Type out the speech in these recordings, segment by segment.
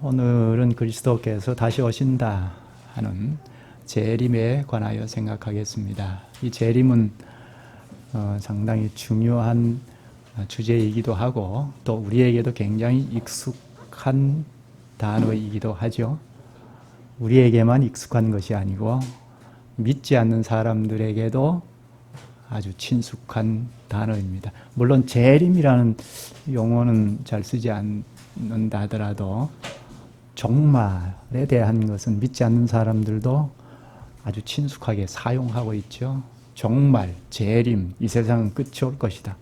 오늘은 그리스도께서 다시 오신다 하는 재림에 관하여 생각하겠습니다. 이 재림은 상당히 중요한 주제이기도 하고 또 우리에게도 굉장히 익숙한 단어이기도 하죠. 우리에게만 익숙한 것이 아니고 믿지 않는 사람들에게도 아주 친숙한 단어입니다. 물론 재림이라는 용어는 잘 쓰지 않는다 하더라도 종말에 대한 것은 믿지 않는 사람들도 아주 친숙하게 사용하고 있죠. 종말, 재림, 이 세상은 끝이 올 것이다.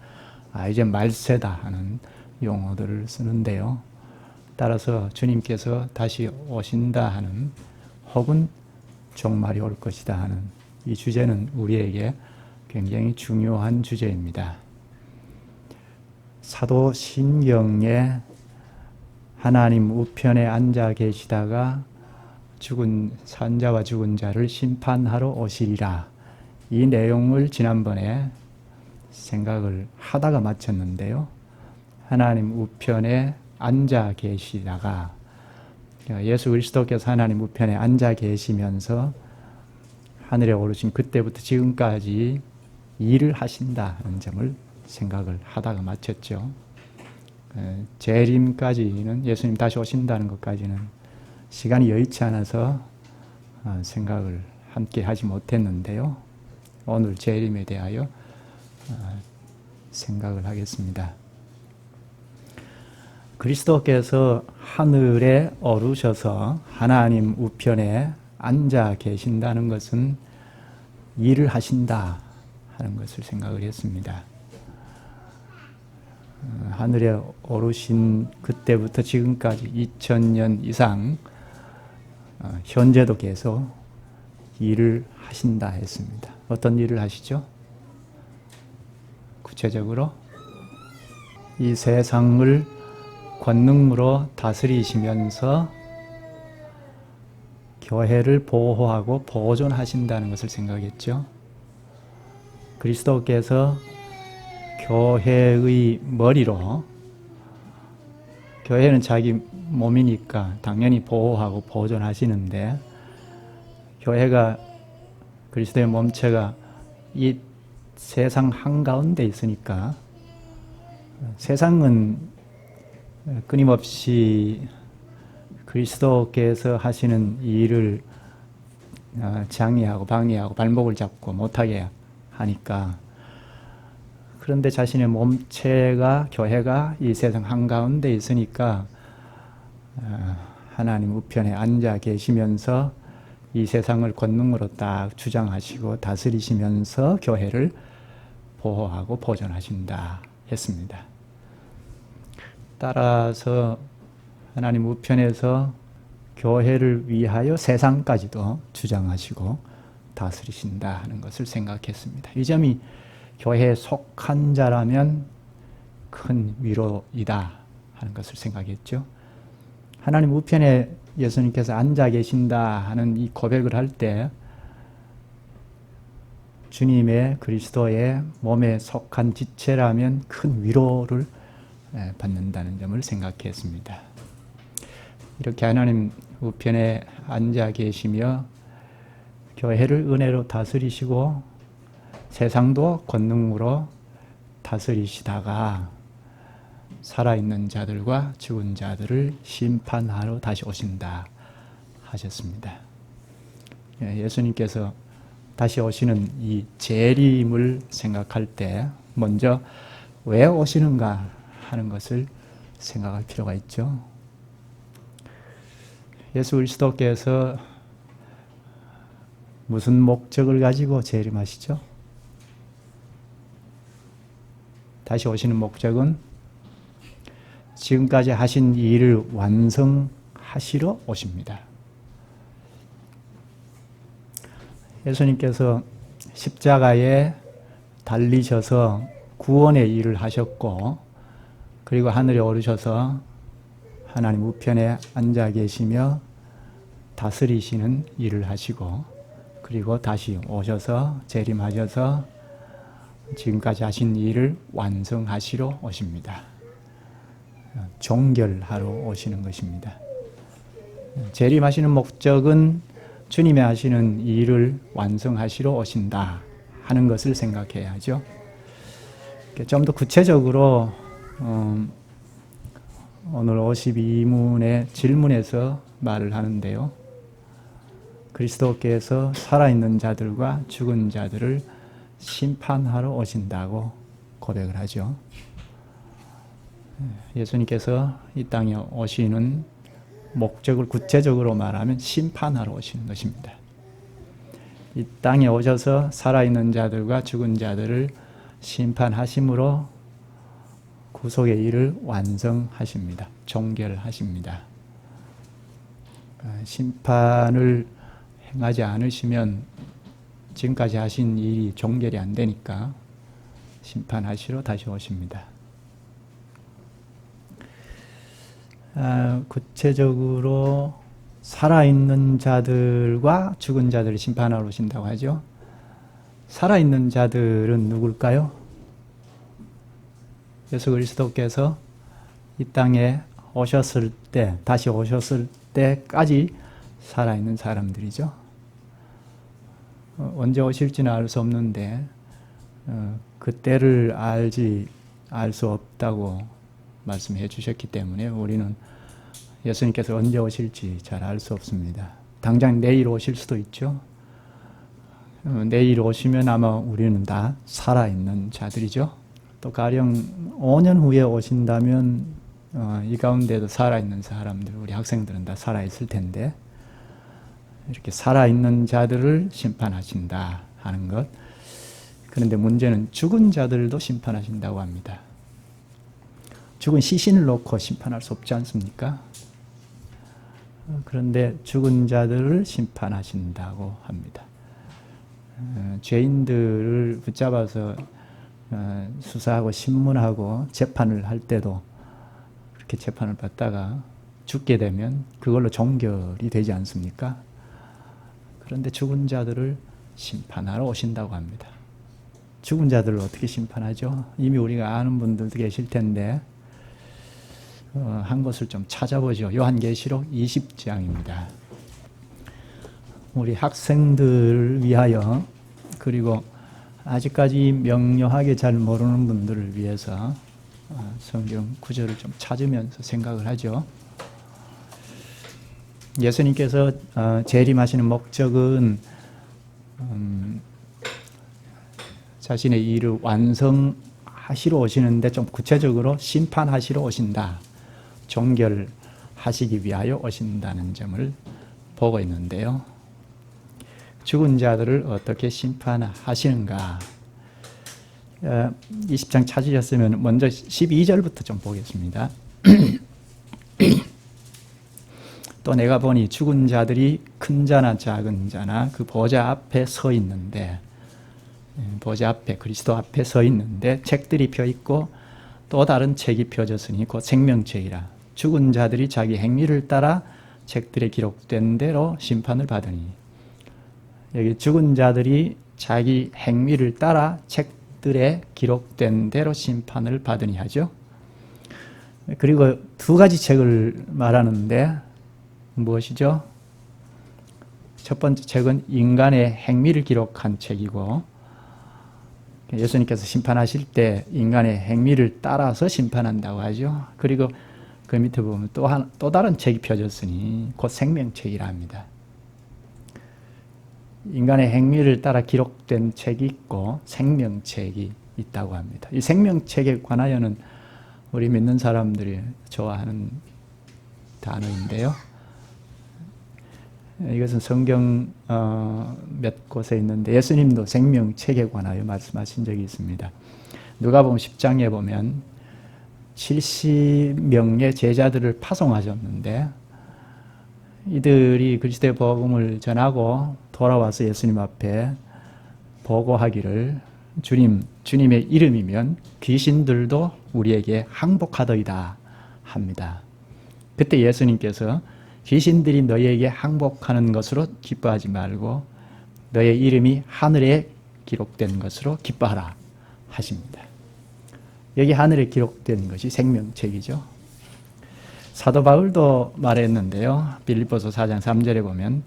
이제 말세다 하는 용어들을 쓰는데요. 따라서 주님께서 다시 오신다 하는 혹은 종말이 올 것이다 하는 이 주제는 우리에게 굉장히 중요한 주제입니다. 사도신경에 하나님 우편에 앉아 계시다가 산자와 죽은 자를 심판하러 오시리라. 이 내용을 지난번에 생각을 하다가 마쳤는데요. 하나님 우편에 앉아 계시다가 예수 그리스도께서 하나님 우편에 앉아 계시면서 하늘에 오르신 그때부터 지금까지 일을 하신다는 점을 생각을 하다가 마쳤죠. 재림까지는 예수님 다시 오신다는 것까지는 시간이 여의치 않아서 생각을 함께 하지 못했는데요. 오늘 재림에 대하여 생각을 하겠습니다. 그리스도께서 하늘에 오르셔서 하나님 우편에 앉아 계신다는 것은 일을 하신다 하는 것을 생각을 했습니다. 하늘에 오르신 그때부터 지금까지 2000년 이상 현재도 계속 일을 하신다 했습니다. 어떤 일을 하시죠? 구체적으로 이 세상을 권능으로 다스리시면서 교회를 보호하고 보존하신다는 것을 생각했죠. 그리스도께서 교회의 머리로, 교회는 자기 몸이니까 당연히 보호하고 보존하시는데 교회가, 그리스도의 몸체가 이 세상 한가운데 있으니까 세상은 끊임없이 그리스도께서 하시는 일을 장애하고 방해하고 발목을 잡고 못하게 하니까, 그런데 자신의 몸체가, 교회가 이 세상 한가운데 있으니까 하나님 우편에 앉아 계시면서 이 세상을 권능으로 딱 주장하시고 다스리시면서 교회를 보호하고 보존하신다 했습니다. 따라서 하나님 우편에서 교회를 위하여 세상까지도 주장하시고 다스리신다 하는 것을 생각했습니다. 이 점이 교회에 속한 자라면 큰 위로이다 하는 것을 생각했죠. 하나님 우편에 예수님께서 앉아 계신다 하는 이 고백을 할 때 주님의, 그리스도의 몸에 속한 지체라면 큰 위로를 받는다는 점을 생각했습니다. 이렇게 하나님 우편에 앉아 계시며 교회를 은혜로 다스리시고 세상도 권능으로 다스리시다가 살아있는 자들과 죽은 자들을 심판하러 다시 오신다 하셨습니다. 예수님께서 다시 오시는 이 재림을 생각할 때 먼저 왜 오시는가 하는 것을 생각할 필요가 있죠. 예수 그리스도께서 무슨 목적을 가지고 재림하시죠? 다시 오시는 목적은 지금까지 하신 일을 완성하시러 오십니다. 예수님께서 십자가에 달리셔서 구원의 일을 하셨고, 그리고 하늘에 오르셔서 하나님 우편에 앉아 계시며 다스리시는 일을 하시고, 그리고 다시 오셔서 재림하셔서 지금까지 하신 일을 완성하시러 오십니다. 종결하러 오시는 것입니다. 재림하시는 목적은 주님이 하시는 일을 완성하시러 오신다 하는 것을 생각해야 하죠. 좀 더 구체적으로 오늘 52문의 질문에서 말을 하는데요. 그리스도께서 살아있는 자들과 죽은 자들을 심판하러 오신다고 고백을 하죠. 예수님께서 이 땅에 오시는 목적을 구체적으로 말하면 심판하러 오시는 것입니다. 이 땅에 오셔서 살아있는 자들과 죽은 자들을 심판하심으로 구속의 일을 완성하십니다. 종결하십니다. 심판을 행하지 않으시면 지금까지 하신 일이 종결이 안 되니까 심판하시러 다시 오십니다. 구체적으로 살아있는 자들과 죽은 자들을 심판하러 오신다고 하죠. 살아있는 자들은 누굴까요? 예수 그리스도께서 이 땅에 오셨을 때, 다시 오셨을 때까지 살아있는 사람들이죠. 언제 오실지는 알 수 없는데 그때를 알 수 없다고 말씀해 주셨기 때문에 우리는 예수님께서 언제 오실지 잘 알 수 없습니다. 당장 내일 오실 수도 있죠. 내일 오시면 아마 우리는 다 살아있는 자들이죠. 또 가령 5년 후에 오신다면 이 가운데도 살아있는 사람들, 우리 학생들은 다 살아있을 텐데 이렇게 살아있는 자들을 심판하신다 하는 것. 그런데 문제는 죽은 자들도 심판하신다고 합니다. 죽은 시신을 놓고 심판할 수 없지 않습니까? 그런데 죽은 자들을 심판하신다고 합니다. 죄인들을 붙잡아서 수사하고 신문하고 재판을 할 때도 그렇게 재판을 받다가 죽게 되면 그걸로 종결이 되지 않습니까? 그런데 죽은 자들을 심판하러 오신다고 합니다. 죽은 자들을 어떻게 심판하죠? 이미 우리가 아는 분들도 계실 텐데 한 것을 좀 찾아보죠. 요한계시록 20장입니다. 우리 학생들을 위하여, 그리고 아직까지 명료하게 잘 모르는 분들을 위해서 성경 구절을 좀 찾으면서 생각을 하죠. 예수님께서 재림하시는 목적은 자신의 일을 완성하시러 오시는데 좀 구체적으로 심판하시러 오신다. 종결하시기 위하여 오신다는 점을 보고 있는데요. 죽은 자들을 어떻게 심판하시는가? 20장 찾으셨으면 먼저 12절부터 좀 보겠습니다. 또 내가 보니 죽은 자들이 큰 자나 작은 자나 그 보좌 앞에 서 있는데, 보좌 앞에, 그리스도 앞에 서 있는데 책들이 펴 있고 또 다른 책이 펴졌으니 곧 생명책이라. 죽은 자들이 자기 행위를 따라 책들에 기록된 대로 심판을 받으니. 여기 죽은 자들이 자기 행위를 따라 책들에 기록된 대로 심판을 받으니 하죠. 그리고 두 가지 책을 말하는데 무엇이죠? 첫 번째 책은 인간의 행위를 기록한 책이고, 예수님께서 심판하실 때 인간의 행위를 따라서 심판한다고 하죠. 그리고 그 밑에 보면 또 다른 책이 펴졌으니 곧 생명책이라 합니다. 인간의 행위를 따라 기록된 책이 있고 생명책이 있다고 합니다. 이 생명책에 관하여는 우리 믿는 사람들이 좋아하는 단어인데요. 이것은 성경 몇 곳에 있는데 예수님도 생명책에 관하여 말씀하신 적이 있습니다. 누가복음 10장에 보면 70명의 제자들을 파송하셨는데 이들이 그리스도의 복음을 전하고 돌아와서 예수님 앞에 보고하기를 주님의 이름이면 귀신들도 우리에게 항복하더이다 합니다. 그때 예수님께서 귀신들이 너희에게 항복하는 것으로 기뻐하지 말고 너의 이름이 하늘에 기록된 것으로 기뻐하라 하십니다. 여기 하늘에 기록된 것이 생명책이죠. 사도 바울도 말했는데요. 빌립보서 4장 3절에 보면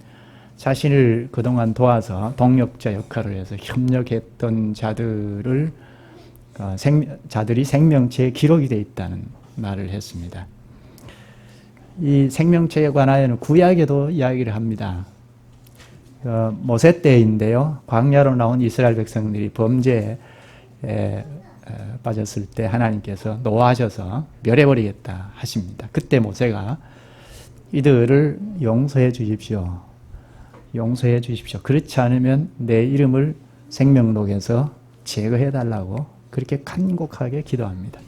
자신을 그동안 도와서 동력자 역할을 해서 협력했던 자들이 생명체에 기록이 되어 있다는 말을 했습니다. 이 생명체에 관하여는 구약에도 이야기를 합니다. 모세 때인데요. 광야로 나온 이스라엘 백성들이 범죄에 빠졌을 때 하나님께서 노하셔서 멸해버리겠다 하십니다. 그때 모세가 이들을 용서해 주십시오. 용서해 주십시오. 그렇지 않으면 내 이름을 생명록에서 제거해 달라고 그렇게 간곡하게 기도합니다.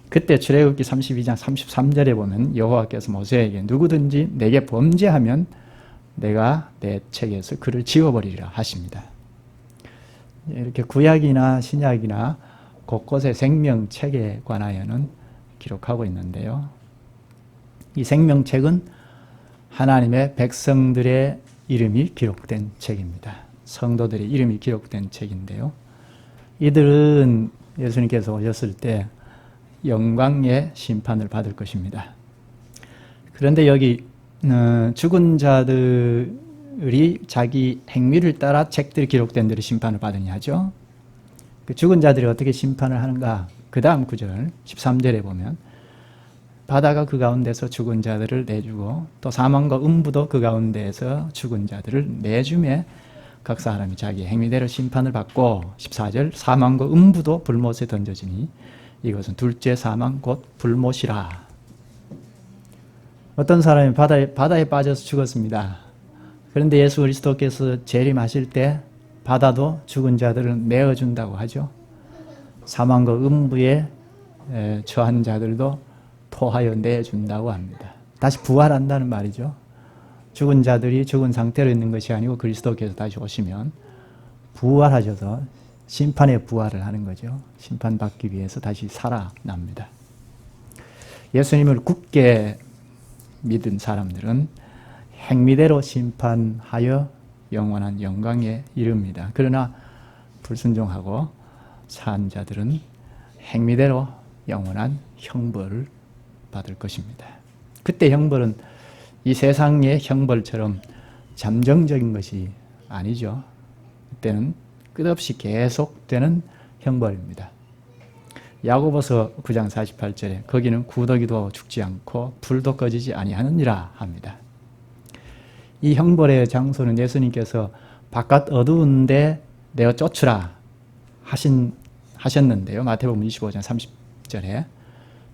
그때 출애굽기 32장 33절에 보면 여호와께서 모세에게 누구든지 내게 범죄하면 내가 내 책에서 그를 지워버리리라 하십니다. 이렇게 구약이나 신약이나 곳곳에 생명책에 관하여는 기록하고 있는데요. 이 생명책은 하나님의 백성들의 이름이 기록된 책입니다. 성도들의 이름이 기록된 책인데요. 이들은 예수님께서 오셨을 때 영광의 심판을 받을 것입니다. 그런데 여기 죽은 자들이 자기 행위를 따라 책들이 기록된 대로 심판을 받으냐 하죠. 그 죽은 자들이 어떻게 심판을 하는가? 그 다음 구절 13절에 보면 바다가 그 가운데서 죽은 자들을 내주고 또 사망과 음부도 그 가운데에서 죽은 자들을 내주매 각 사람이 자기 행위대로 심판을 받고 14절 사망과 음부도 불못에 던져지니 이것은 둘째 사망 곧 불못이라. 어떤 사람이 바다에 빠져서 죽었습니다. 그런데 예수 그리스도께서 재림하실 때 바다도 죽은 자들을 내어준다고 하죠. 사망과 음부에 처한 자들도 토하여 내준다고 합니다. 다시 부활한다는 말이죠. 죽은 자들이 죽은 상태로 있는 것이 아니고 그리스도께서 다시 오시면 부활하셔서 심판의 부활을 하는 거죠. 심판받기 위해서 다시 살아납니다. 예수님을 굳게 믿은 사람들은 행위대로 심판하여 영원한 영광에 이릅니다. 그러나 불순종하고 산 자들은 행위대로 영원한 형벌을 받을 것입니다. 그때 형벌은 이 세상의 형벌처럼 잠정적인 것이 아니죠. 그때는 끝없이 계속되는 형벌입니다. 야고보서 9장 48절에 거기는 구더기도 죽지 않고 불도 꺼지지 아니하느니라 합니다. 이 형벌의 장소는 예수님께서 바깥 어두운데 내어 쫓으라 하셨는데요. 마태복음 25장 30절에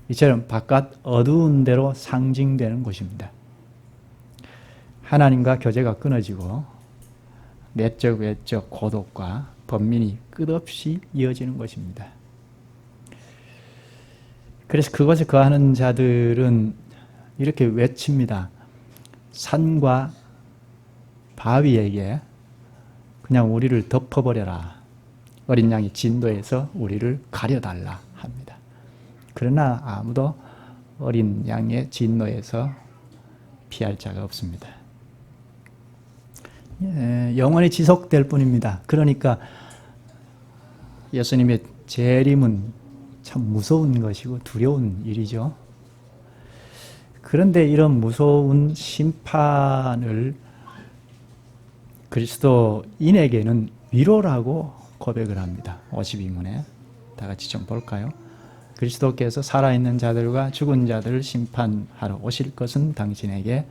이처럼 바깥 어두운 데로 상징되는 곳입니다. 하나님과 교제가 끊어지고 내적 외적 고독과 번민이 끝없이 이어지는 것입니다. 그래서 그것에 거하는 자들은 이렇게 외칩니다. 산과 바위에게 그냥 우리를 덮어버려라. 어린 양이 진도에서 우리를 가려달라 합니다. 그러나 아무도 어린 양의 진노에서 피할 자가 없습니다. 영원히 지속될 뿐입니다. 그러니까 예수님의 재림은 참 무서운 것이고 두려운 일이죠. 그런데 이런 무서운 심판을 그리스도인에게는 위로라고 고백을 합니다. 52문에 다 같이 좀 볼까요? 그리스도께서 살아있는 자들과 죽은 자들을 심판하러 오실 것은 당신에게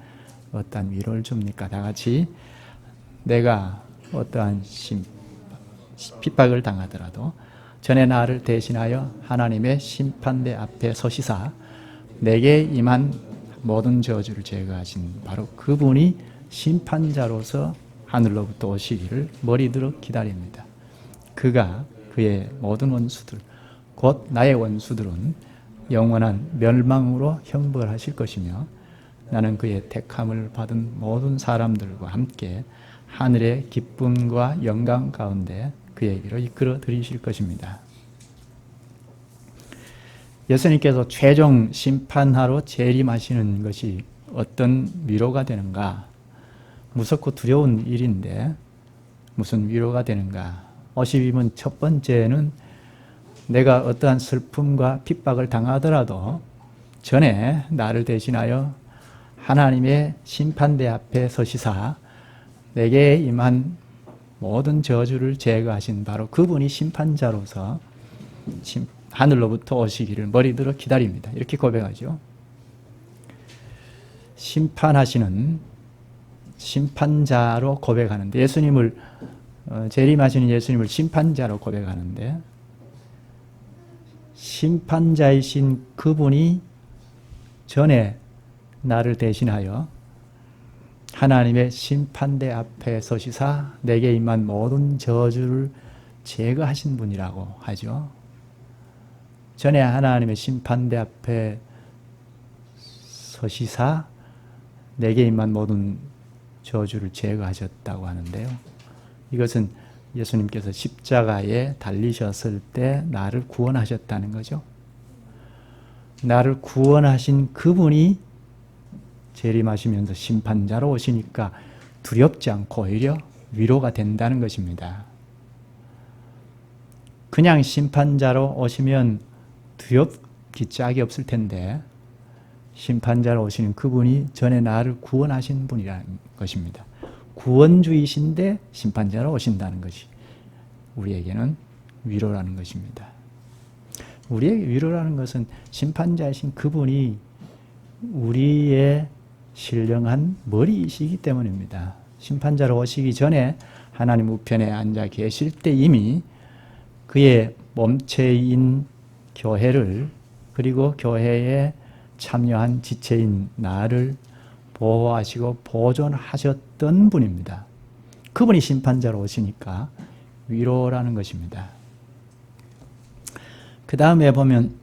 어떠한 위로를 줍니까? 다 같이 내가 어떠한 핍박을 당하더라도 전에 나를 대신하여 하나님의 심판대 앞에 서시사 내게 임한 모든 저주를 제거하신 바로 그분이 심판자로서 하늘로부터 오시기를 머리들어 기다립니다. 그가 그의 모든 원수들 곧 나의 원수들은 영원한 멸망으로 형벌하실 것이며 나는 그의 택함을 받은 모든 사람들과 함께 하늘의 기쁨과 영광 가운데 그에게로 이끌어 들이실 것입니다. 예수님께서 최종 심판하러 재림하시는 것이 어떤 위로가 되는가? 무섭고 두려운 일인데 무슨 위로가 되는가? 52문 첫 번째는 내가 어떠한 슬픔과 핍박을 당하더라도 전에 나를 대신하여 하나님의 심판대 앞에 서시사 내게 임한 모든 저주를 제거하신 바로 그분이 심판자로서 하늘로부터 오시기를 머리들어 기다립니다. 이렇게 고백하죠. 심판하시는 심판자로 고백하는데 예수님을 재림하시는 예수님을 심판자로 고백하는데 심판자이신 그분이 전에 나를 대신하여 하나님의 심판대 앞에 서시사 내게 임한 모든 저주를 제거하신 분이라고 하죠. 전에 하나님의 심판대 앞에 서시사 내게 임한 모든 저주를 제거하셨다고 하는데요. 이것은 예수님께서 십자가에 달리셨을 때 나를 구원하셨다는 거죠. 나를 구원하신 그분이 재림하시면서 심판자로 오시니까 두렵지 않고 오히려 위로가 된다는 것입니다. 그냥 심판자로 오시면 두렵기 짝이 없을 텐데 심판자로 오시는 그분이 전에 나를 구원하신 분이라는 것입니다. 구원주이신데 심판자로 오신다는 것이 우리에게는 위로라는 것입니다. 우리에게 위로라는 것은 심판자이신 그분이 우리의 신령한 머리이시기 때문입니다. 심판자로 오시기 전에 하나님 우편에 앉아 계실 때 이미 그의 몸체인 교회를 그리고 교회에 참여한 지체인 나를 보호하시고 보존하셨던 분입니다. 그분이 심판자로 오시니까 위로라는 것입니다. 그 다음에 보면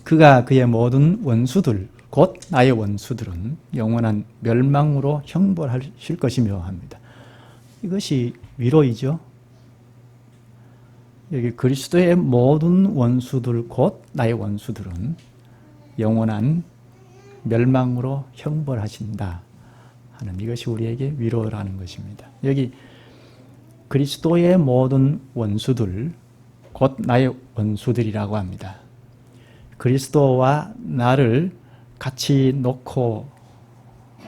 그가 그의 모든 원수들 곧 나의 원수들은 영원한 멸망으로 형벌하실 것이며 합니다. 이것이 위로이죠. 여기 그리스도의 모든 원수들 곧 나의 원수들은 영원한 멸망으로 형벌하신다 하는 이것이 우리에게 위로라는 것입니다. 여기 그리스도의 모든 원수들 곧 나의 원수들이라고 합니다. 그리스도와 나를 같이 놓고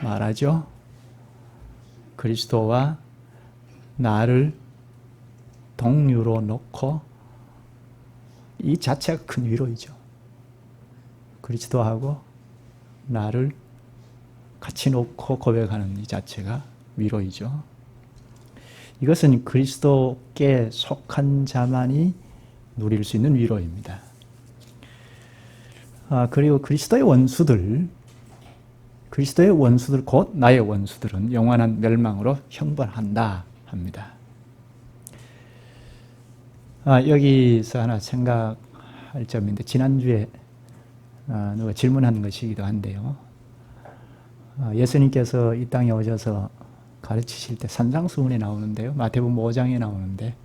말하죠. 그리스도와 나를 동류로 놓고 이 자체가 큰 위로이죠. 그리스도하고 나를 같이 놓고 고백하는 이 자체가 위로이죠. 이것은 그리스도께 속한 자만이 누릴 수 있는 위로입니다. 그리고 그리스도의 원수들 곧 나의 원수들은 영원한 멸망으로 형벌한다 합니다. 여기서 하나 생각할 점인데 지난주에 누가 질문한 것이기도 한데요. 예수님께서 이 땅에 오셔서 가르치실 때 산상수훈에 나오는데요. 마태복음 5장에 나오는데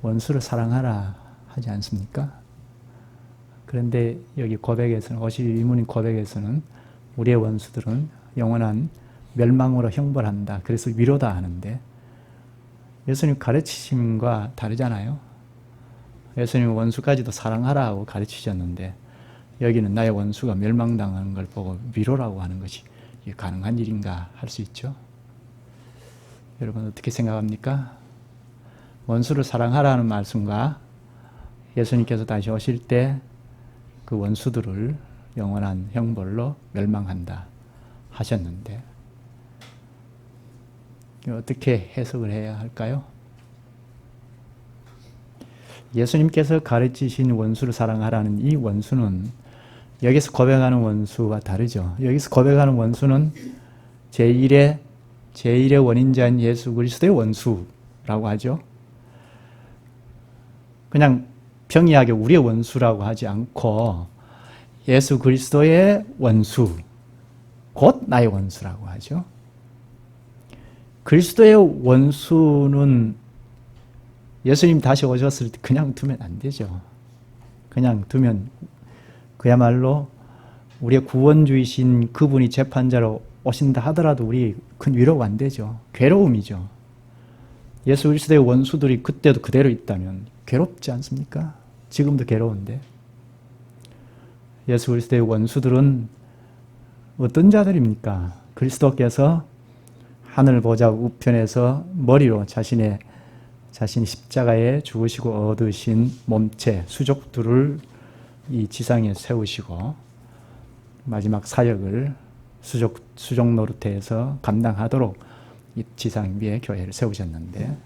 원수를 사랑하라 하지 않습니까? 그런데 여기 고백에서는 52문인 고백에서는 우리의 원수들은 영원한 멸망으로 형벌한다. 그래서 위로다 하는데 예수님 가르치심과 다르잖아요. 예수님은 원수까지도 사랑하라고 가르치셨는데 여기는 나의 원수가 멸망당하는 걸 보고 위로라고 하는 것이 이게 가능한 일인가 할 수 있죠. 여러분 어떻게 생각합니까? 원수를 사랑하라는 말씀과 예수님께서 다시 오실 때 그 원수들을 영원한 형벌로 멸망한다 하셨는데 어떻게 해석을 해야 할까요? 예수님께서 가르치신 원수를 사랑하라는 이 원수는 여기서 고백하는 원수와 다르죠. 여기서 고백하는 원수는 제1의 원인자인 예수 그리스도의 원수라고 하죠. 그냥 평이하게 우리의 원수라고 하지 않고 예수 그리스도의 원수, 곧 나의 원수라고 하죠. 그리스도의 원수는 예수님 다시 오셨을 때 그냥 두면 안 되죠. 그냥 두면 그야말로 우리의 구원주이신 그분이 재판자로 오신다 하더라도 우리 큰 위로가 안 되죠. 괴로움이죠. 예수 그리스도의 원수들이 그때도 그대로 있다면 괴롭지 않습니까? 지금도 괴로운데 예수 그리스도의 원수들은 어떤 자들입니까? 그리스도께서 하늘 보좌 우편에서 머리로 자신이 십자가에 죽으시고 얻으신 몸체, 수족들을 이 지상에 세우시고 마지막 사역을 수족 노릇에서 감당하도록 이 지상 위에 교회를 세우셨는데,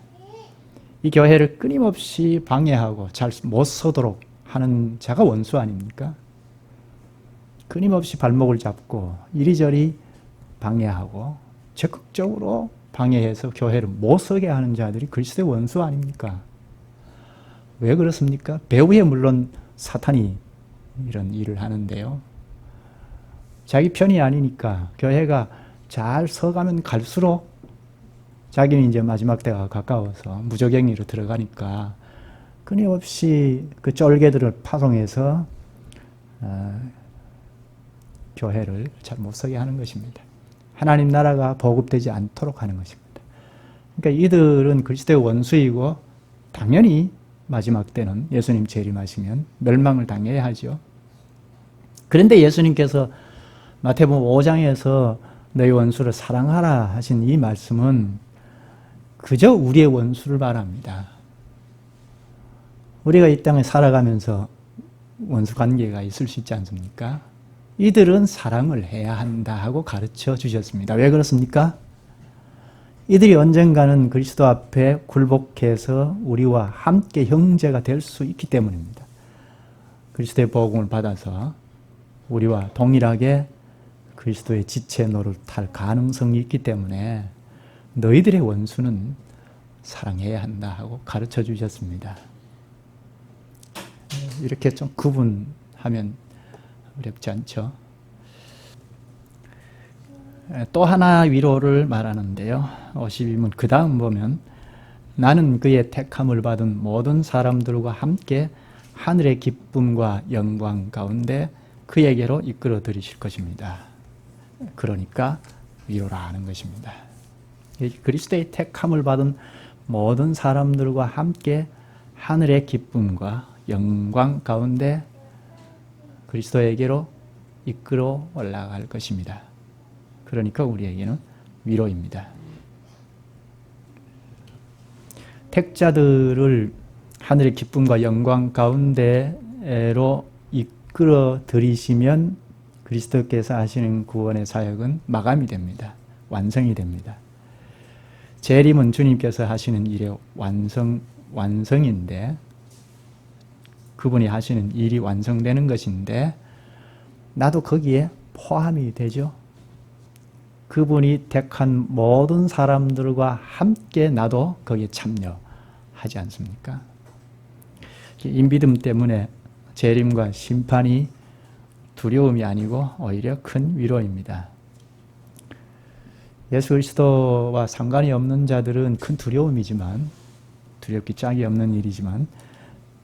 이 교회를 끊임없이 방해하고 잘 못 서도록 하는 자가 원수 아닙니까? 끊임없이 발목을 잡고 이리저리 방해하고 적극적으로 방해해서 교회를 못 서게 하는 자들이 그리스도의 원수 아닙니까? 왜 그렇습니까? 배후에 물론 사탄이 이런 일을 하는데요. 자기 편이 아니니까 교회가 잘 서가면 갈수록 자기는 이제 마지막 때가 가까워서 무저갱이로 들어가니까 끊임없이 그 쫄개들을 파송해서 교회를 잘 못 서게 하는 것입니다. 하나님 나라가 보급되지 않도록 하는 것입니다. 그러니까 이들은 그리스도의 원수이고 당연히 마지막 때는 예수님 재림하시면 멸망을 당해야 하죠. 그런데 예수님께서 마태복음 5장에서 너희 원수를 사랑하라 하신 이 말씀은 그저 우리의 원수를 말합니다. 우리가 이 땅에 살아가면서 원수 관계가 있을 수 있지 않습니까? 이들은 사랑을 해야 한다 하고 가르쳐 주셨습니다. 왜 그렇습니까? 이들이 언젠가는 그리스도 앞에 굴복해서 우리와 함께 형제가 될 수 있기 때문입니다. 그리스도의 복음을 받아서 우리와 동일하게 그리스도의 지체 노릇할 가능성이 있기 때문에 너희들의 원수는 사랑해야 한다 하고 가르쳐 주셨습니다. 이렇게 좀 구분하면 어렵지 않죠. 또 하나 위로를 말하는데요. 52문 그 다음 보면 나는 그의 택함을 받은 모든 사람들과 함께 하늘의 기쁨과 영광 가운데 그에게로 이끌어 들이실 것입니다. 그러니까 위로라 하는 것입니다. 그리스도의 택함을 받은 모든 사람들과 함께 하늘의 기쁨과 영광 가운데 그리스도에게로 이끌어 올라갈 것입니다. 그러니까 우리에게는 위로입니다. 택자들을 하늘의 기쁨과 영광 가운데로 이끌어 들이시면 그리스도께서 하시는 구원의 사역은 마감이 됩니다. 완성이 됩니다. 재림은 주님께서 하시는 일의 완성인데 그분이 하시는 일이 완성되는 것인데 나도 거기에 포함이 되죠. 그분이 택한 모든 사람들과 함께 나도 거기에 참여하지 않습니까? 인비듬 때문에 재림과 심판이 두려움이 아니고 오히려 큰 위로입니다. 예수 그리스도와 상관이 없는 자들은 큰 두려움이지만 두렵기 짝이 없는 일이지만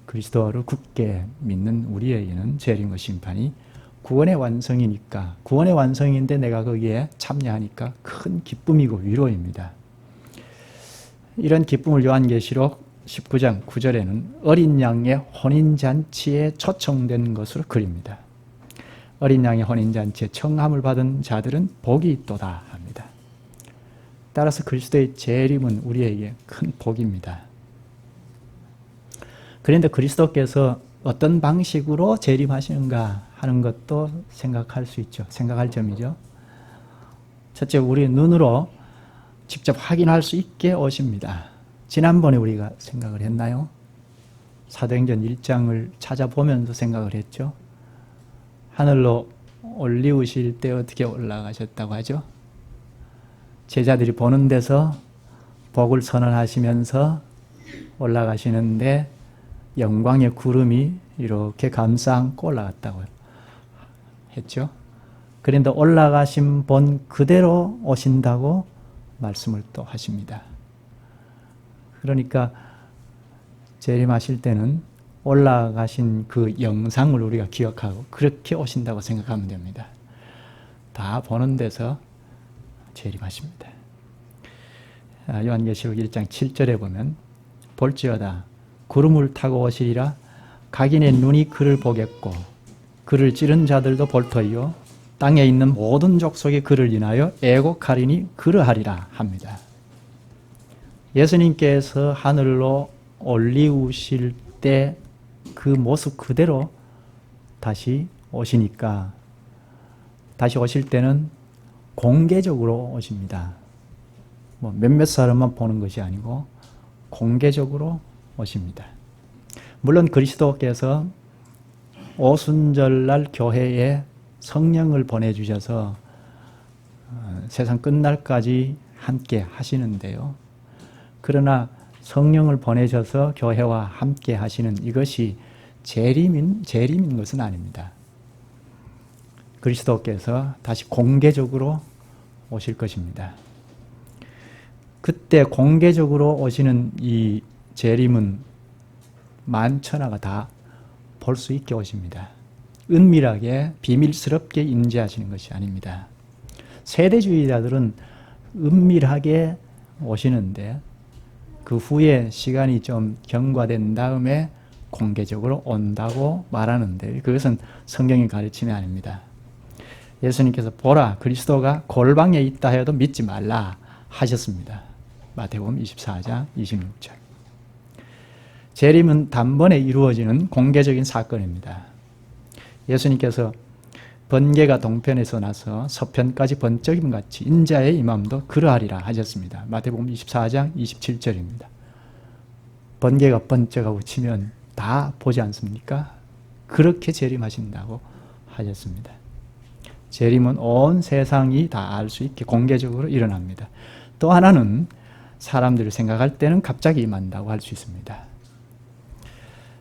그리스도를 굳게 믿는 우리에게는 재림과 심판이 구원의 완성이니까 구원의 완성인데 내가 거기에 참여하니까 큰 기쁨이고 위로입니다. 이런 기쁨을 요한계시록 19장 9절에는 어린 양의 혼인잔치에 초청된 것으로 그립니다. 어린 양의 혼인잔치에 청함을 받은 자들은 복이 있도다 합니다. 따라서 그리스도의 재림은 우리에게 큰 복입니다. 그런데 그리스도께서 어떤 방식으로 재림하시는가 하는 것도 생각할 수 있죠. 생각할 점이죠. 첫째, 우리 눈으로 직접 확인할 수 있게 오십니다. 지난번에 우리가 생각을 했나요? 사도행전 1장을 찾아보면서 생각을 했죠. 하늘로 올리우실 때 어떻게 올라가셨다고 하죠? 제자들이 보는 데서 복을 선언하시면서 올라가시는데 영광의 구름이 이렇게 감싸 안고 올라갔다고 했죠. 그런데 올라가신 본 그대로 오신다고 말씀을 또 하십니다. 그러니까 재림하실 때는 올라가신 그 영상을 우리가 기억하고 그렇게 오신다고 생각하면 됩니다. 다 보는 데서 재림하십니다. 요한계시록 1장 7절에 보면 볼지어다 구름을 타고 오시리라 각인의 눈이 그를 보겠고 그를 찌른 자들도 볼 터이요 땅에 있는 모든 족속이 그를 인하여 애곡하리니 그러하리라 합니다. 예수님께서 하늘로 올리우실 때 그 모습 그대로 다시 오시니까, 다시 오실 때는 공개적으로 오십니다. 뭐 몇몇 사람만 보는 것이 아니고 공개적으로 오십니다. 물론 그리스도께서 오순절날 교회에 성령을 보내주셔서 세상 끝날까지 함께 하시는데요. 그러나 성령을 보내셔서 교회와 함께 하시는 이것이 재림인 것은 아닙니다. 그리스도께서 다시 공개적으로 오실 것입니다. 그때 공개적으로 오시는 이 재림은 만천하가 다 볼 수 있게 오십니다. 은밀하게 비밀스럽게 임재하시는 것이 아닙니다. 세대주의자들은 은밀하게 오시는데 그 후에 시간이 좀 경과된 다음에 공개적으로 온다고 말하는데, 그것은 성경의 가르침이 아닙니다. 예수님께서 보라, 그리스도가 골방에 있다 해도 믿지 말라 하셨습니다. 마태복음 24장 26절. 재림은 단번에 이루어지는 공개적인 사건입니다. 예수님께서 번개가 동편에서 나서 서편까지 번쩍임 같이 인자의 임함도 그러하리라 하셨습니다. 마태복음 24장 27절입니다. 번개가 번쩍하고 치면 다 보지 않습니까? 그렇게 재림하신다고 하셨습니다. 재림은 온 세상이 다 알 수 있게 공개적으로 일어납니다. 또 하나는 사람들이 생각할 때는 갑자기 임한다고 할 수 있습니다.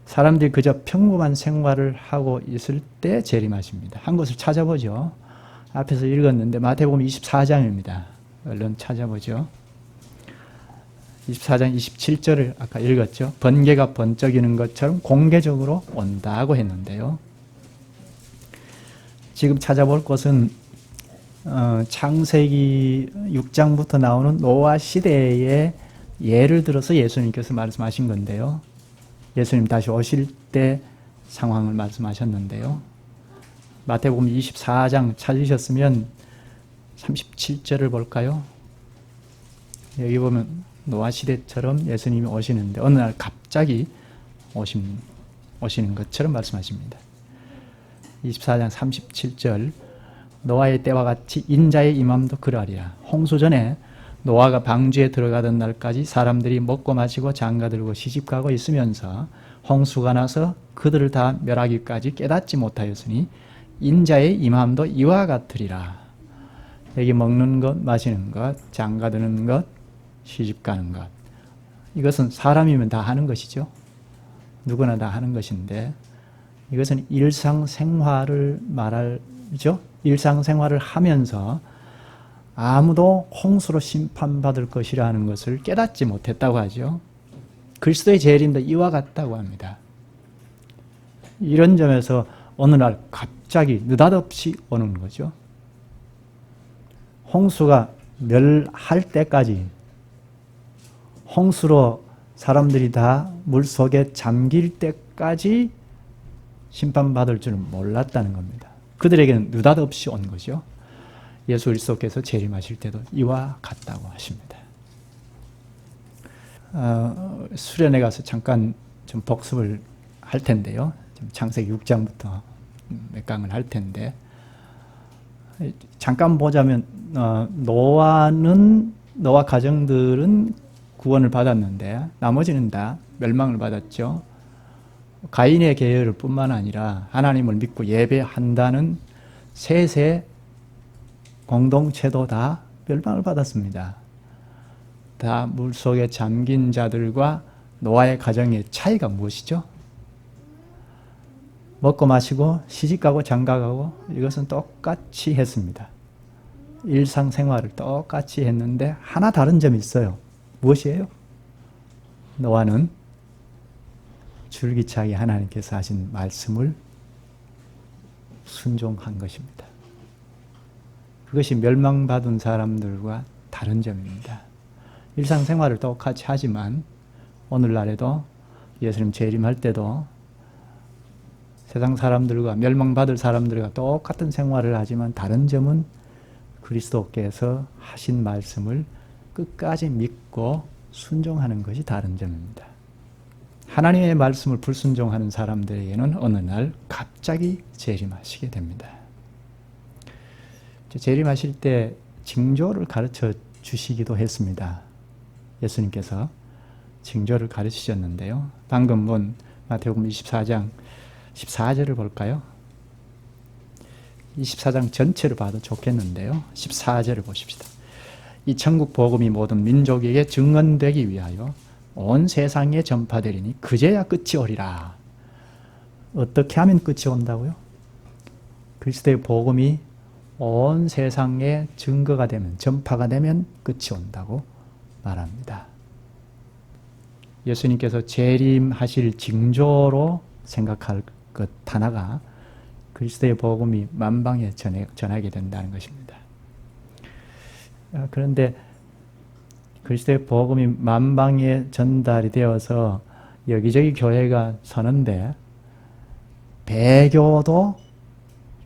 사람들이 그저 평범한 생활을 하고 있을 때 재림하십니다. 한 곳을 찾아보죠. 앞에서 읽었는데 마태복음 24장입니다. 얼른 찾아보죠. 24장 27절을 아까 읽었죠. 번개가 번쩍이는 것처럼 공개적으로 온다고 했는데요. 지금 찾아볼 곳은 창세기 6장부터 나오는 노아 시대의 예를 들어서 예수님께서 말씀하신 건데요. 예수님 다시 오실 때 상황을 말씀하셨는데요. 마태복음 24장 찾으셨으면 37절을 볼까요? 여기 보면 노아 시대처럼 예수님이 오시는데 어느 날 갑자기 오시는 것처럼 말씀하십니다. 24장 37절, 노아의 때와 같이 인자의 임함도 그러하리라. 홍수 전에 노아가 방주에 들어가던 날까지 사람들이 먹고 마시고 장가들고 시집가고 있으면서 홍수가 나서 그들을 다 멸하기까지 깨닫지 못하였으니 인자의 임함도 이와 같으리라. 여기 먹는 것, 마시는 것, 장가드는 것, 시집가는 것, 이것은 사람이면 다 하는 것이죠. 누구나 다 하는 것인데 이것은 일상생활을 말하죠. 일상생활을 하면서 아무도 홍수로 심판받을 것이라는 것을 깨닫지 못했다고 하죠. 그리스도의 재림도 이와 같다고 합니다. 이런 점에서 어느 날 갑자기 느닷없이 오는 거죠. 홍수가 멸할 때까지, 홍수로 사람들이 다 물속에 잠길 때까지 심판받을 줄은 몰랐다는 겁니다. 그들에게는 느닷없이 온 거죠. 예수 그리스도께서 재림하실 때도 이와 같다고 하십니다. 수련회 가서 잠깐 좀 복습을 할 텐데요. 창세기 6장부터 몇 강을 할 텐데 잠깐 보자면 노아 가정들은 구원을 받았는데 나머지는 다 멸망을 받았죠. 가인의 계열 뿐만 아니라 하나님을 믿고 예배한다는 셋의 공동체도 다 멸망을 받았습니다. 다 물속에 잠긴 자들과 노아의 가정의 차이가 무엇이죠? 먹고 마시고 시집가고 장가가고 이것은 똑같이 했습니다. 일상생활을 똑같이 했는데 하나 다른 점이 있어요. 무엇이에요? 노아는 줄기차게 하나님께서 하신 말씀을 순종한 것입니다. 그것이 멸망받은 사람들과 다른 점입니다. 일상생활을 똑같이 하지만 오늘날에도 예수님 재림할 때도 세상 사람들과 멸망받을 사람들과 똑같은 생활을 하지만 다른 점은 그리스도께서 하신 말씀을 끝까지 믿고 순종하는 것이 다른 점입니다. 하나님의 말씀을 불순종하는 사람들에게는 어느 날 갑자기 재림하시게 됩니다. 재림하실 때 징조를 가르쳐 주시기도 했습니다. 예수님께서 징조를 가르치셨는데요. 방금 본 마태복음 24장 14절을 볼까요? 24장 전체를 봐도 좋겠는데요. 14절을 보십시다. 이 천국 복음이 모든 민족에게 증언되기 위하여 온 세상에 전파되리니 그제야 끝이 오리라. 어떻게 하면 끝이 온다고요? 그리스도의 복음이 온 세상에 증거가 되면, 전파가 되면 끝이 온다고 말합니다. 예수님께서 재림하실 징조로 생각할 것 하나가 그리스도의 복음이 만방에 전하게 된다는 것입니다. 그런데 그리스도의 복음이 만방에 전달이 되어서 여기저기 교회가 서는데 배교도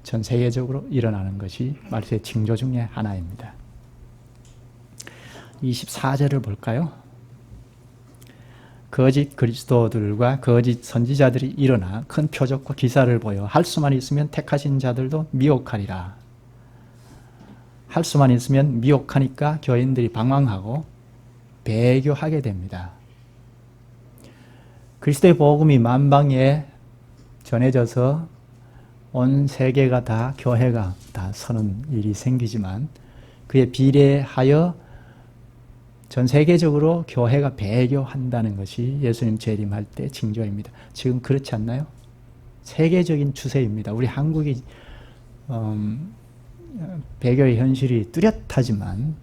전 세계적으로 일어나는 것이 말세의 징조 중에 하나입니다. 24절을 볼까요? 거짓 그리스도들과 거짓 선지자들이 일어나 큰 표적과 기사를 보여 할 수만 있으면 택하신 자들도 미혹하리라. 할 수만 있으면 미혹하니까 교인들이 방황하고 배교하게 됩니다. 그리스도의 복음이 만방에 전해져서 온 세계가 다, 교회가 다 서는 일이 생기지만 그에 비례하여 전 세계적으로 교회가 배교한다는 것이 예수님 재림할 때 징조입니다. 지금 그렇지 않나요? 세계적인 추세입니다. 우리 한국이 배교의 현실이 뚜렷하지만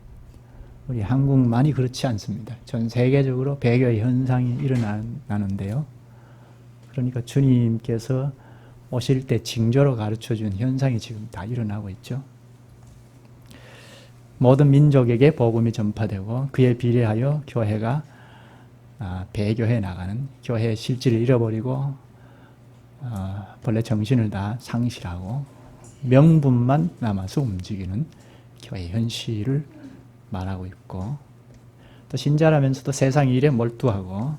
우리 한국만이 그렇지 않습니다. 전 세계적으로 배교의 현상이 일어나는데요. 그러니까 주님께서 오실 때 징조로 가르쳐준 현상이 지금 다 일어나고 있죠. 모든 민족에게 복음이 전파되고 그에 비례하여 교회가 배교해 나가는, 교회의 실질을 잃어버리고 본래 정신을 다 상실하고 명분만 남아서 움직이는 교회의 현실을 말하고 있고, 또 신자라면서도 세상 일에 몰두하고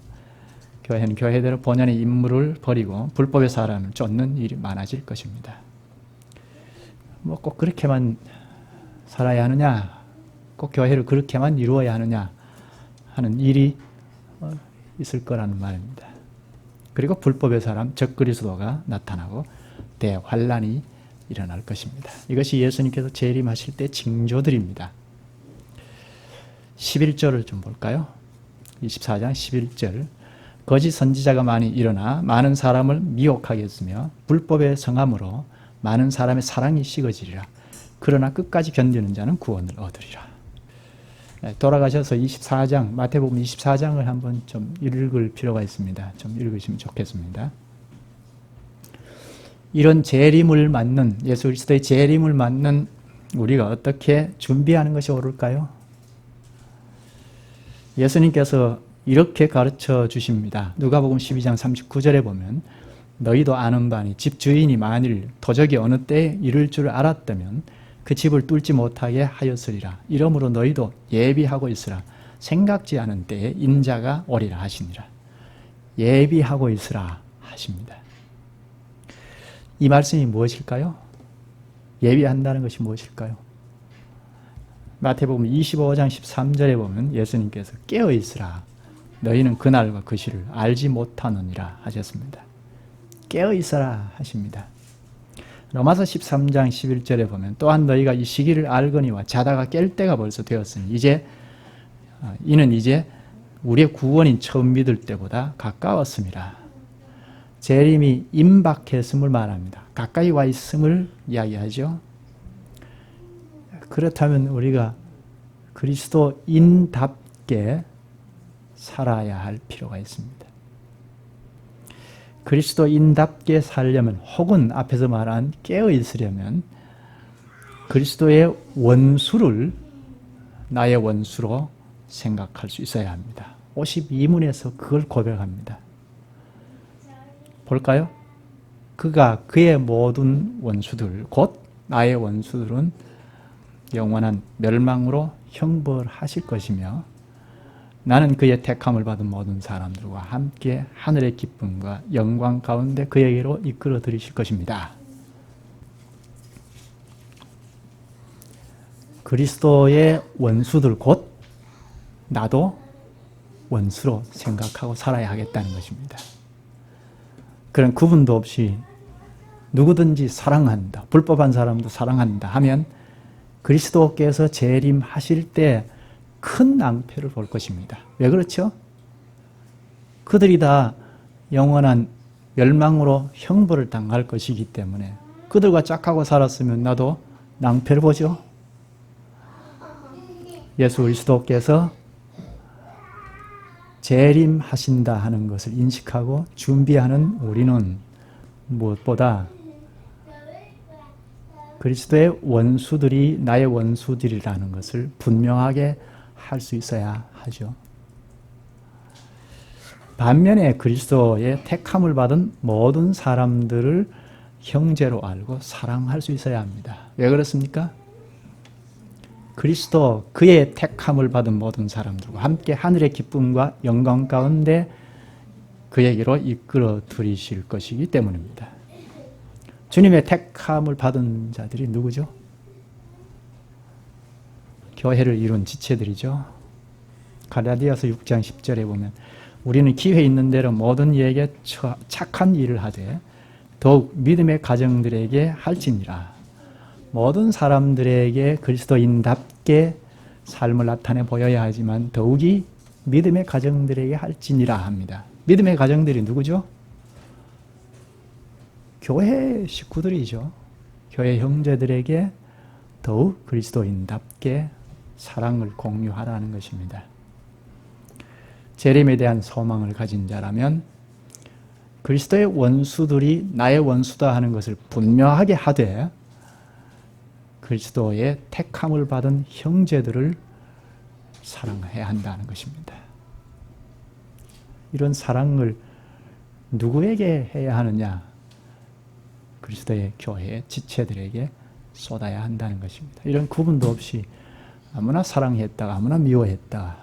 교회는 교회대로 본연의 임무를 버리고 불법의 사람을 쫓는 일이 많아질 것입니다. 뭐 꼭 그렇게만 살아야 하느냐, 꼭 교회를 그렇게만 이루어야 하느냐 하는 일이 있을 거라는 말입니다. 그리고 불법의 사람, 적 그리스도가 나타나고 대환란이 일어날 것입니다. 이것이 예수님께서 재림하실 때 징조들입니다. 11절을 좀 볼까요? 24장 11절. 거짓 선지자가 많이 일어나 많은 사람을 미혹하겠으며 불법의 성함으로 많은 사람의 사랑이 식어지리라. 그러나 끝까지 견디는 자는 구원을 얻으리라. 돌아가셔서 24장, 마태복음 24장을 한번 좀 읽을 필요가 있습니다. 좀 읽으시면 좋겠습니다. 이런 재림을 맞는, 예수 그리스도의 재림을 맞는 우리가 어떻게 준비하는 것이 옳을까요? 예수님께서 이렇게 가르쳐 주십니다. 누가복음 12장 39절에 보면 너희도 아는 바니 집주인이 만일 도적이 어느 때에 이를 줄 알았다면 그 집을 뚫지 못하게 하였으리라. 이러므로 너희도 예비하고 있으라. 생각지 않은 때에 인자가 오리라 하시니라. 예비하고 있으라 하십니다. 이 말씀이 무엇일까요? 예비한다는 것이 무엇일까요? 마태복음 25장 13절에 보면 예수님께서 깨어 있으라. 너희는 그날과 그 시를 알지 못하느니라 하셨습니다. 깨어 있어라 하십니다. 로마서 13장 11절에 보면 또한 너희가 이 시기를 알거니와 자다가 깰 때가 벌써 되었으니 이는 이제 우리의 구원인 처음 믿을 때보다 가까웠음이라. 재림이 임박했음을 말합니다. 가까이 와 있음을 이야기하죠. 그렇다면 우리가 그리스도인답게 살아야 할 필요가 있습니다. 그리스도인답게 살려면, 혹은 앞에서 말한 깨어 있으려면 그리스도의 원수를 나의 원수로 생각할 수 있어야 합니다. 52문에서 그걸 고백합니다. 볼까요? 그가 그의 모든 원수들 곧 나의 원수들은 영원한 멸망으로 형벌하실 것이며 나는 그의 택함을 받은 모든 사람들과 함께 하늘의 기쁨과 영광 가운데 그에게로 이끌어 들이실 것입니다. 그리스도의 원수들 곧 나도 원수로 생각하고 살아야 하겠다는 것입니다. 그런 구분도 없이 누구든지 사랑한다, 불법한 사람도 사랑한다 하면 그리스도께서 재림하실 때 큰 낭패를 볼 것입니다. 왜 그렇죠? 그들이 다 영원한 멸망으로 형벌을 당할 것이기 때문에 그들과 짝하고 살았으면 나도 낭패를 보죠. 예수 그리스도께서 재림하신다 하는 것을 인식하고 준비하는 우리는 무엇보다 그리스도의 원수들이 나의 원수들이라는 것을 분명하게 할 수 있어야 하죠. 반면에 그리스도의 택함을 받은 모든 사람들을 형제로 알고 사랑할 수 있어야 합니다. 왜 그렇습니까? 그리스도 그의 택함을 받은 모든 사람들과 함께 하늘의 기쁨과 영광 가운데 그에게로 이끌어 들이실 것이기 때문입니다. 주님의 택함을 받은 자들이 누구죠? 교회를 이룬 지체들이죠. 갈라디아서 6장 10절에 보면 우리는 기회 있는 대로 모든 이에게 착한 일을 하되 더욱 믿음의 가정들에게 할지니라. 모든 사람들에게 그리스도인답게 삶을 나타내 보여야 하지만 더욱이 믿음의 가정들에게 할지니라 합니다. 믿음의 가정들이 누구죠? 교회 식구들이죠. 교회 형제들에게 더욱 그리스도인답게 사랑을 공유하라는 것입니다. 재림에 대한 소망을 가진 자라면 그리스도의 원수들이 나의 원수다 하는 것을 분명하게 하되 그리스도의 택함을 받은 형제들을 사랑해야 한다는 것입니다. 이런 사랑을 누구에게 해야 하느냐? 그리스도의 교회의 지체들에게 쏟아야 한다는 것입니다. 이런 구분도 없이 아무나 사랑했다가 아무나 미워했다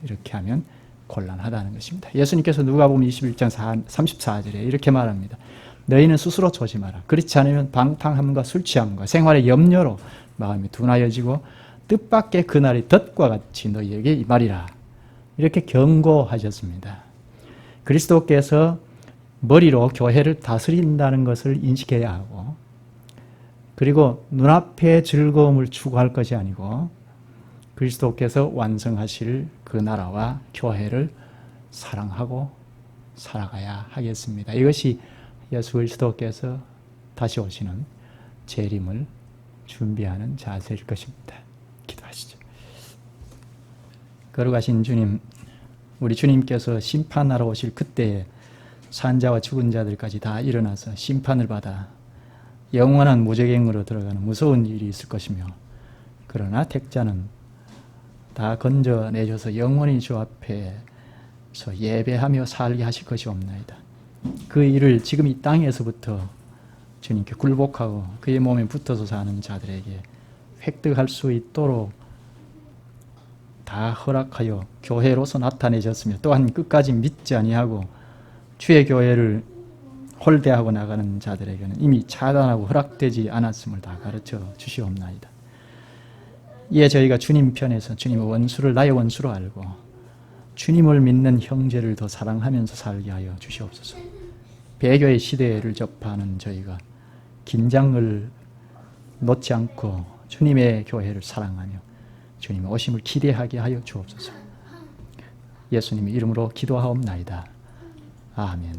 이렇게 하면 곤란하다는 것입니다. 예수님께서 누가복음 21장 34절에 이렇게 말합니다. 너희는 스스로 조심하라. 그렇지 않으면 방탕함과 술 취함과 생활의 염려로 마음이 둔하여지고 뜻밖의 그날이 덫과 같이 너희에게 임하리라. 이렇게 경고하셨습니다. 그리스도께서 머리로 교회를 다스린다는 것을 인식해야 하고 그리고 눈앞의 즐거움을 추구할 것이 아니고 그리스도께서 완성하실 그 나라와 교회를 사랑하고 살아가야 하겠습니다. 이것이 예수 그리스도께서 다시 오시는 재림을 준비하는 자세일 것입니다. 기도하시죠. 걸어가신 주님, 우리 주님께서 심판하러 오실 그때에 산자와 죽은 자들까지 다 일어나서 심판을 받아 영원한 무저갱으로 들어가는 무서운 일이 있을 것이며 그러나 택자는 다 건져내셔서 영원히 주 앞에서 예배하며 살게 하실 것이 없나이다. 그 일을 지금 이 땅에서부터 주님께 굴복하고 그의 몸에 붙어서 사는 자들에게 획득할 수 있도록 다 허락하여 교회로서 나타내셨으며 또한 끝까지 믿지 아니하고 주의 교회를 홀대하고 나가는 자들에게는 이미 차단하고 허락되지 않았음을 다 가르쳐 주시옵나이다. 이에 저희가 주님 편에서 주님의 원수를 나의 원수로 알고 주님을 믿는 형제를 더 사랑하면서 살게 하여 주시옵소서. 배교의 시대를 접하는 저희가 긴장을 놓지 않고 주님의 교회를 사랑하며 주님의 오심을 기대하게 하여 주옵소서. 예수님의 이름으로 기도하옵나이다. 아멘.